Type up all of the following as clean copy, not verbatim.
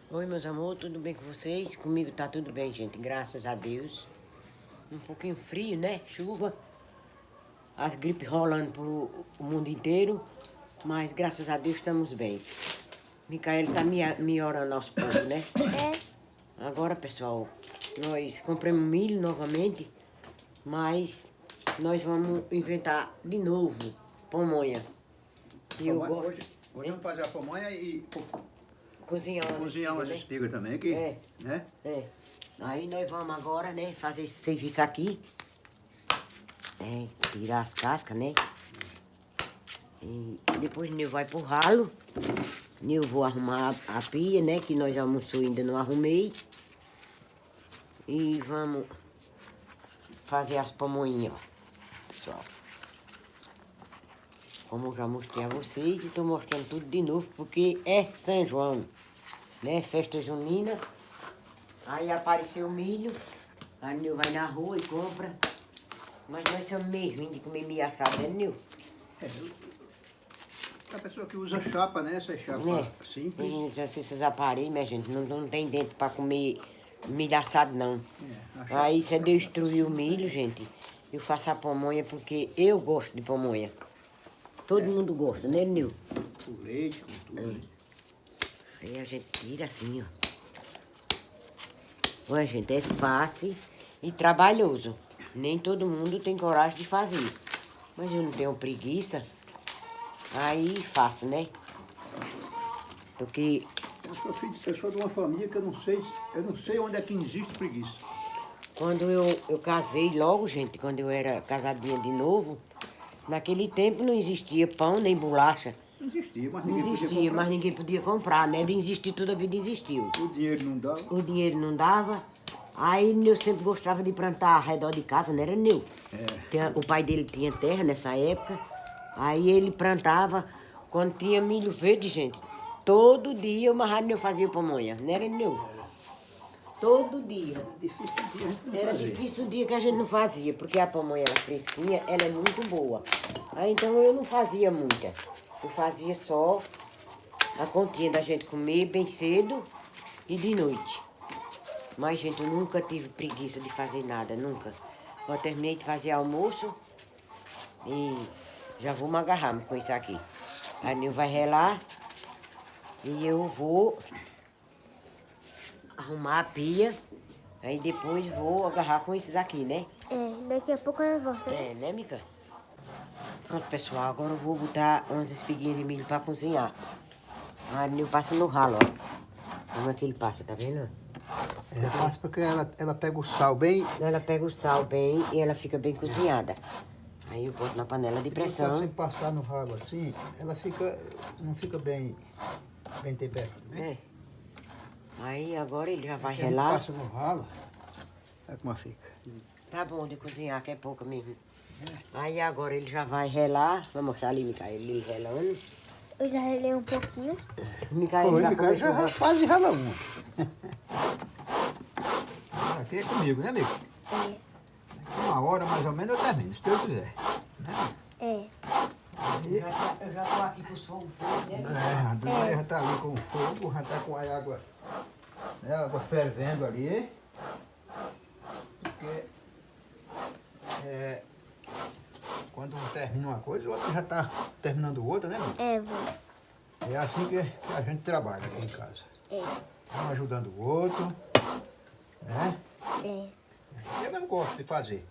Oi, meus amores, tudo bem com vocês? Comigo tá tudo bem, gente, graças a Deus. Um pouquinho frio, né? Chuva. As gripes rolando pro o mundo inteiro. Mas graças a Deus estamos bem. Micael tá me orando aos poucos, né? Agora, pessoal, nós compramos milho novamente. Mas nós vamos inventar de novo pamonha. E eu gosto. Hoje vamos fazer a pamonha e Cozinhar umas né? espigas também aqui, né? Aí nós vamos agora, né, fazer esse serviço aqui. Tirar as cascas, né? E depois Nil vai pro ralo. Nil vou arrumar a pia, né? Que nós almoçou ainda não arrumei. E vamos fazer as pamonhinhas, ó, pessoal. Como eu já mostrei a vocês, e tô mostrando tudo de novo, porque é São João, né? Festa junina. Aí apareceu o milho, a Nil vai na rua e compra. Mas nós somos meio ruins de comer milho assado, né, Nil? A pessoa que usa chapa, né? Essa chapa simples. Esses aparelhos, minha gente, não tem dentro pra comer milho assado, não. Aí você destruiu o milho, gente. Eu faço a pamonha porque eu gosto de pamonha. Todo mundo gosta, né, Nil? Com leite, com tudo. Aí a gente tira assim, ó. Olha, gente, é fácil e trabalhoso. Nem todo mundo tem coragem de fazer. Mas eu não tenho preguiça. Aí faço, né? Porque... Eu sou de uma família que eu não sei onde é que existe preguiça. Quando eu casei logo, gente, quando eu era casadinha de novo, naquele tempo não existia pão nem bolacha. Não existia, mas Não existia, mas ninguém podia comprar, né? De existir, toda a vida existiu. O dinheiro não dava. O dinheiro não dava. Aí Nil sempre gostava de plantar ao redor de casa, não era Nil? O pai dele tinha terra nessa época. Aí ele plantava, quando tinha milho verde, gente, todo dia o marrado Nil fazia pamonha, não era Nil? Todo dia. Era difícil o dia que a gente não fazia, porque a pamonha era fresquinha, ela é muito boa. Aí então eu não fazia muita. Eu fazia só a continha da gente comer bem cedo e de noite. Mas, gente, eu nunca tive preguiça de fazer nada, nunca. Eu terminei de fazer almoço e já vou me agarrar com isso aqui. A Nil vai relar e eu vou arrumar a pia. Aí depois vou agarrar com esses aqui, né? Daqui a pouco eu volto. Né, Mica? Pronto, pessoal, agora eu vou botar umas espiguinhas de milho pra cozinhar. A Nil passa no ralo, ó. Como é que ele passa, tá vendo? É fácil porque ela pega o sal bem. Ela pega o sal bem e ela fica bem cozinhada. Aí eu boto na panela de pressão. Se passar no ralo assim, ela não fica bem temperada, né? Aí agora ele já vai Se relar. passa no ralo, olha como fica. Tá bom de cozinhar, que é pouco mesmo. Aí agora ele já vai relar. Vou mostrar ali, Micael, ele relando. Eu já relei um pouquinho. Micael já começou a... quase rala uma. Aqui é comigo, né, amigo? Uma hora mais ou menos eu termino, se Deus quiser. Né? Eu já tô aqui com os fogos feitos, né? A Dona já tá ali com o fogo, já tá com a água, né, a água fervendo ali. Porque quando um termina uma coisa, o outro já tá terminando outra, né, amigo? Vô. É assim que a gente trabalha aqui em casa. Um ajudando o outro, né? Eu não gosto de fazer.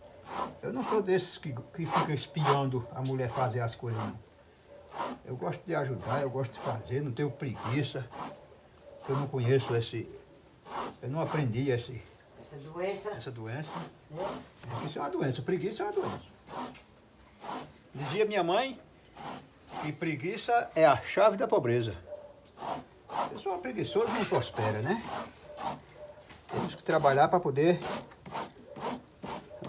Eu não sou desses que fica espiando a mulher fazer as coisas, não. Eu gosto de ajudar, eu gosto de fazer, não tenho preguiça. Eu não conheço eu não aprendi essa doença. Isso é uma doença, preguiça é uma doença. Dizia minha mãe que preguiça é a chave da pobreza. A pessoa preguiçosa não prospera, né? Temos que trabalhar para poder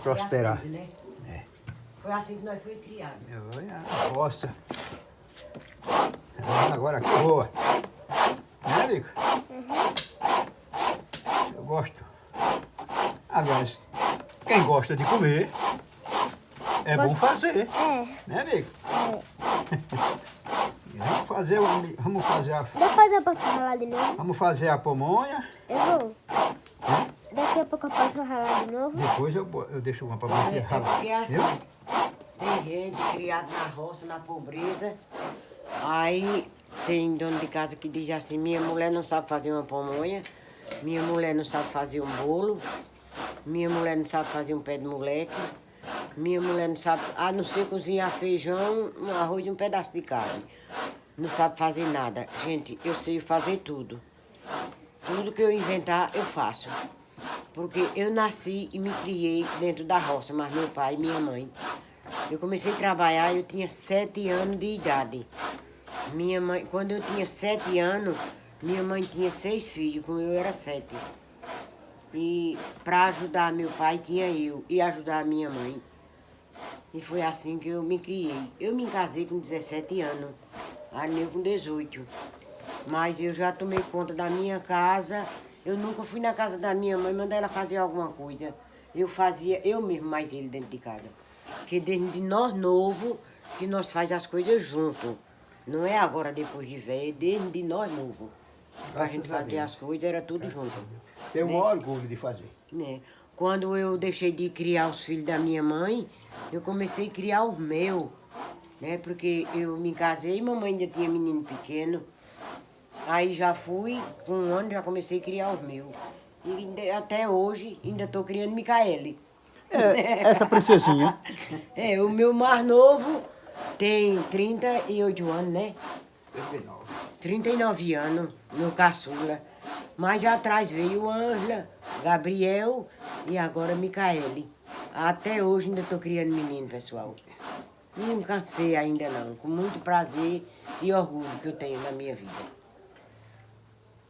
prosperar. Foi assim, né? Foi assim que nós fomos criados. Eu gosto. Agora que boa. Né, amigo? Eu gosto. Aliás, quem gosta de comer, é bom fazer. Né, amigo? Vamos fazer a... Depois eu posso ralar de novo? Vamos fazer a pamonha. Eu vou. Daqui a pouco eu posso ralar de novo? Depois eu deixo uma pra você É ralar. porque é assim, Viu? tem gente criada na roça, na pobreza. Aí tem dono de casa que diz assim, minha mulher não sabe fazer uma pamonha, minha mulher não sabe fazer um bolo, minha mulher não sabe fazer um pé de moleque, minha mulher não sabe, a não ser cozinhar feijão, um arroz e um pedaço de carne. Não sabe fazer nada. Gente, eu sei fazer tudo. Tudo que eu inventar, eu faço. Porque eu nasci e me criei dentro da roça, mas meu pai e minha mãe. Eu comecei a trabalhar, eu tinha 7 anos de idade. Minha mãe, quando eu tinha 7 anos, minha mãe tinha 6 filhos, como eu era 7. E para ajudar meu pai tinha eu, e ajudar a minha mãe. E foi assim que eu me criei. Eu me casei com 17 anos, a Neu com 18. Mas eu já tomei conta da minha casa. Eu nunca fui na casa da minha mãe, mandar ela fazer alguma coisa. Eu fazia eu mesmo mais ele dentro de casa. Porque desde nós novo que nós faz as coisas junto. Não é agora depois de velho, é desde nós novo. Pra gente fazer as coisas era tudo junto. Tenho o maior orgulho de fazer. Né? Quando eu deixei de criar os filhos da minha mãe, eu comecei a criar os meus. Né? Porque eu me casei, mamãe ainda tinha menino pequeno. Aí já fui, com 1 ano já comecei a criar os meus. E até hoje ainda estou criando Micaele. Essa princesinha. É, o meu mais novo tem 38 anos, né? 39 anos, meu caçula. Mas já atrás veio Ângela, Gabriel e agora Micaele. Até hoje ainda estou criando menino, pessoal. Não cansei ainda não, com muito prazer e orgulho que eu tenho na minha vida.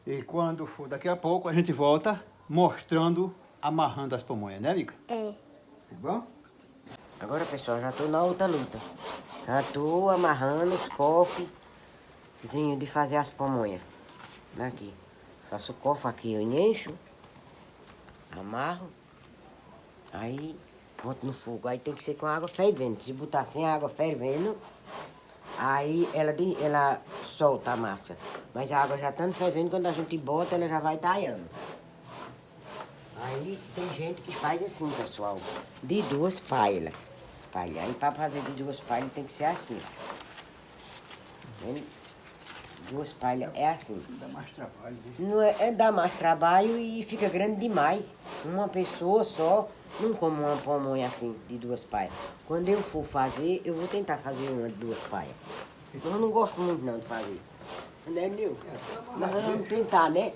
E quando for daqui a pouco, a gente volta mostrando, amarrando as pamonhas, né, Mica? É. Tá bom? Agora, pessoal, já estou na outra luta. Já estou amarrando os cofres de fazer as pamonhas. Aqui. Faço o cofre aqui, eu encho, amarro, aí boto no fogo. Aí tem que ser com água fervendo. Se botar sem água fervendo, aí ela solta a massa. Mas a água já estando fervendo, quando a gente bota, ela já vai talhando. Aí tem gente que faz assim, pessoal, de 2 palhas. Aí para fazer de 2 palhas tem que ser assim. Tá vendo? 2 palhas é assim. Dá mais trabalho, né? Não é dá mais trabalho e fica grande demais. Uma pessoa só não come uma pamonha assim, de 2 palhas. Quando eu for fazer, eu vou tentar fazer uma de 2 palhas. Eu não gosto muito não de fazer. Né, Nil? Mas vamos tentar, né?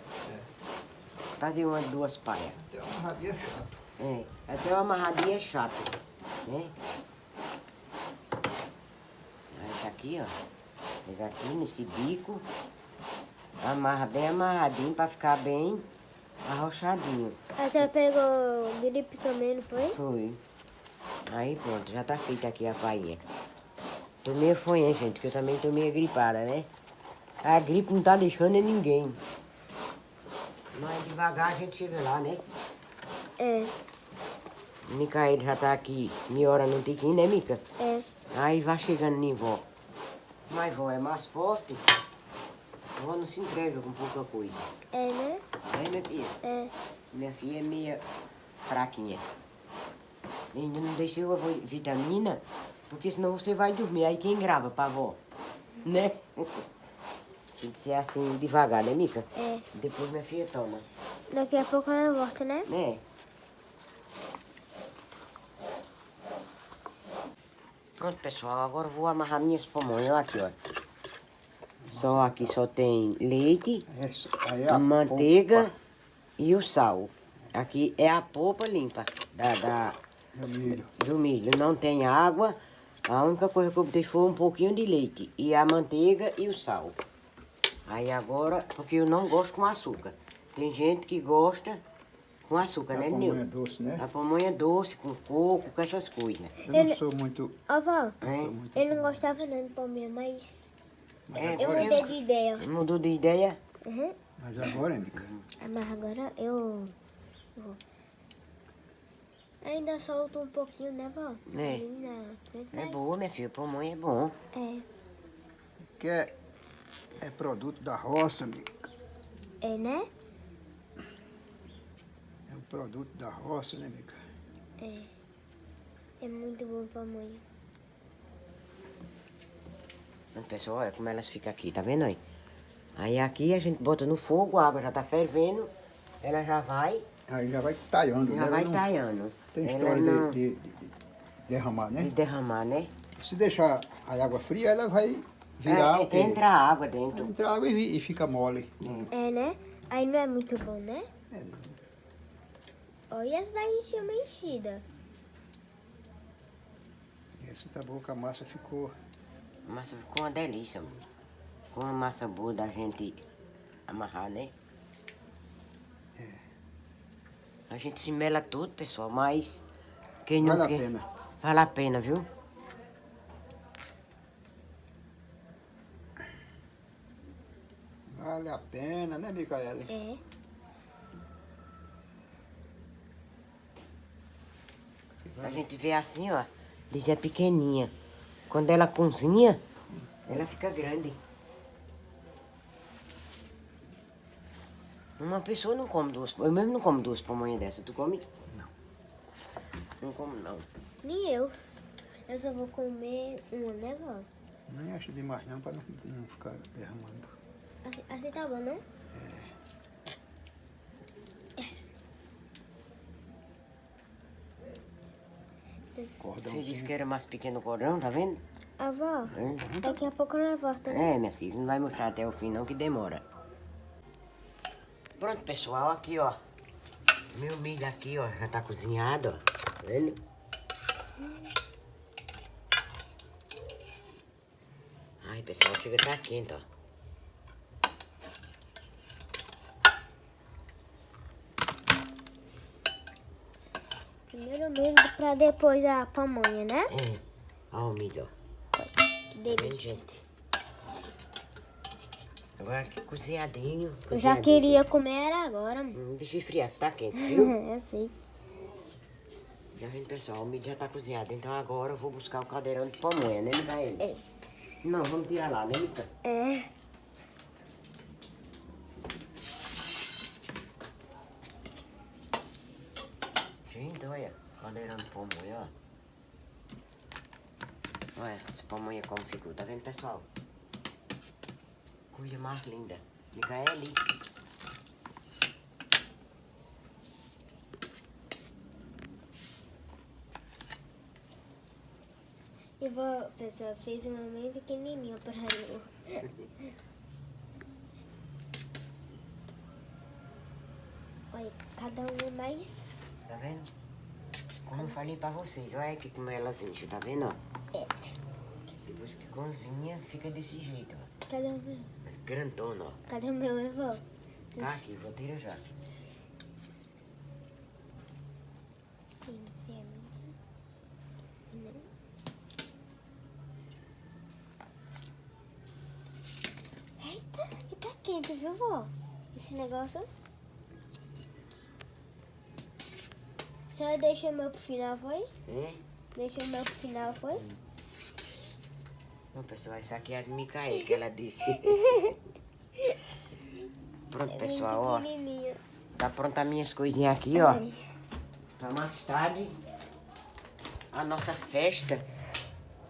Fazer uma de 2 palhas. Até uma amarradinha é chato. É, até uma amarradinha é chato, né? Aí tá aqui, ó. Pega aqui nesse bico, amarra bem amarradinho pra ficar bem arrochadinho. A senhora pegou gripe também, não foi? Foi. Aí pronto, já tá feita aqui a painha. Tô meio fanha, gente, que eu também tô meio gripada, né? A gripe não tá deixando em ninguém. Mas devagar a gente chega lá, né? É. Micaele já tá aqui, meia hora no tiquinho, né, Mica? É. Aí vai chegando em vó. Mas vó é mais forte, vó não se entrega com pouca coisa. É, né? É, minha filha? É. Minha filha é meia fraquinha. Ainda não deixei a vitamina, porque senão você vai dormir. Aí quem grava pra vó? Né? Tem que ser assim, devagar, né, Mica? É. Depois minha filha toma. Daqui a pouco ela volta, né? Né? Pronto, pessoal, agora eu vou amarrar minhas pamonhas. Olha aqui, ó. Só aqui só tem leite, Aí é a manteiga polpa e o sal. Aqui é a polpa limpa do milho. do milho. Não tem água. A única coisa que eu botei foi um pouquinho de leite. E a manteiga e o sal. Aí agora, porque eu não gosto com açúcar. Tem gente que gosta com açúcar, né, Nil? A pamonha é doce, né? A pamonha doce, com coco, com essas coisas. Eu não sou muito... Ó, vó, Hein? eu não gostava não de palminha, mas É, eu porque mudei de ideia. mudou de ideia? Uhum. Mas agora, Mica, Mas agora eu vou. Ainda solto um pouquinho, né, vó? É. Ali na frente, É mas- boa, minha filha. Pamonha é bom. É. quer É produto da roça, amiga. É, né? É um produto da roça, né, amiga? É. É muito bom pamonha. Pessoal, olha como elas ficam aqui, tá vendo aí? Aí aqui a gente bota no fogo, a água já tá fervendo, ela já vai, Aí já vai talhando, já né? vai Ela não talhando. tem Ela história não... de derramar, né? de derramar, né? Se deixar a água fria, ela vai virar o quê? Entra a água dentro. Entra água e fica mole. É, né? Aí não é muito bom, né? É, Olha essa daí encheu uma enchida. essa tá boa que a massa ficou. A massa ficou uma delícia, mano. Ficou uma massa boa da gente amarrar, né? A gente se mela tudo, pessoal, mas quem não Vale a quer... pena. Vale a pena, viu? Vale a pena, né, Micaela? É. A gente vê assim, ó, diz é pequenininha. Quando ela cozinha, ela fica grande. Uma pessoa não come duas, eu mesmo não como duas pamonhas dessa. Tu come? Não. Não como, não. Nem eu. Eu só vou comer uma, né, vó? Nem acho demais não, para não ficar derramando. Assim tá bom, não? Você disse que era mais pequeno o cordão, tá vendo? Avó, É. daqui a pouco nós voltamos. Né? É, minha filha, não vai mostrar até o fim não, que demora. Pronto, pessoal, aqui, ó. Meu milho aqui, ó, já tá cozinhado, ó. Tá vendo? Ai, pessoal, chega a tá quente, ó. Primeiro milho pra depois a pamonha, né? É. Ó o milho, ó. Que Tá vendo, delícia. gente? Agora aqui cozinhadinho. Eu já cozinhadinho. queria comer era agora. Deixa eu esfriar, tá quente, viu? Eu sei. Já vem, pessoal, o milho já tá cozinhado. Então agora eu vou buscar o caldeirão de pamonha, né, Micael? É. Não, vamos tirar lá, né, Mica? É. Gente, olha, caldeirão de pamonha, ó. Olha, essa pamonha como ficou, tá vendo, pessoal? Coisa mais linda. Micaeli. Eu vou, pessoal, fez uma bem pequenininha pra eu. Olha, cada uma mais. Tá vendo? Como eu falei pra vocês, olha aqui como elas enchem, tá vendo, ó? É. Depois que cozinha, fica desse jeito, ó. Cada uma. Grandona, ó. Cadê o meu avô? Tá aqui, vou tirar já. Eita, e tá quente, viu, vó? Esse negócio. A senhora deixou o meu pro final, foi? É? Deixou o meu pro final, foi? Não, pessoal, isso aqui é a de Micael, que ela disse. Pronto, pessoal, ó. Pequenininha. Tá pronta as minhas coisinhas aqui, ó. Pra mais tarde, a nossa festa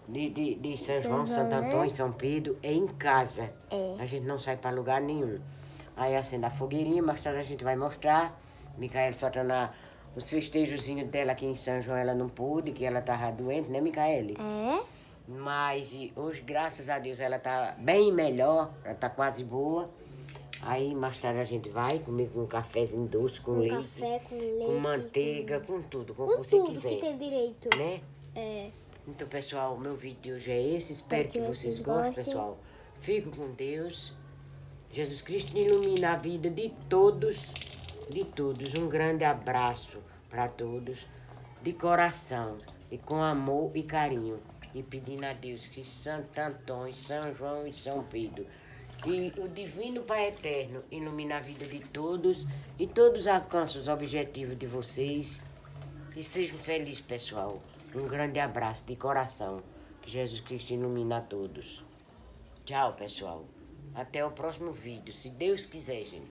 de São João, Santo Antônio, São Pedro, é em casa. É. A gente não sai pra lugar nenhum. Aí acende a fogueirinha, mais tarde a gente vai mostrar. Micael só tá os festejozinhos dela aqui em São João, ela não pôde, que ela tava doente, né, Micael? É? Mas hoje, graças a Deus, ela tá bem melhor, ela tá quase boa. Aí mais tarde a gente vai comer com um cafezinho doce, com leite, Café com leite. com manteiga, com tudo, com o Com que você tudo quiser. que tem direito. Né? É. Então, pessoal, o meu vídeo de hoje é esse. Espero que vocês gostem, pessoal. Fico com Deus. Jesus Cristo ilumina a vida de todos, de todos. Um grande abraço para todos, de coração, e com amor e carinho. E pedindo a Deus que Santo Antônio, São João e São Pedro e o Divino Pai Eterno ilumine a vida de todos e todos alcancem os objetivos de vocês. E sejam felizes, pessoal. Um grande abraço de coração. Que Jesus Cristo ilumine a todos. Tchau, pessoal. Até o próximo vídeo, se Deus quiser, gente.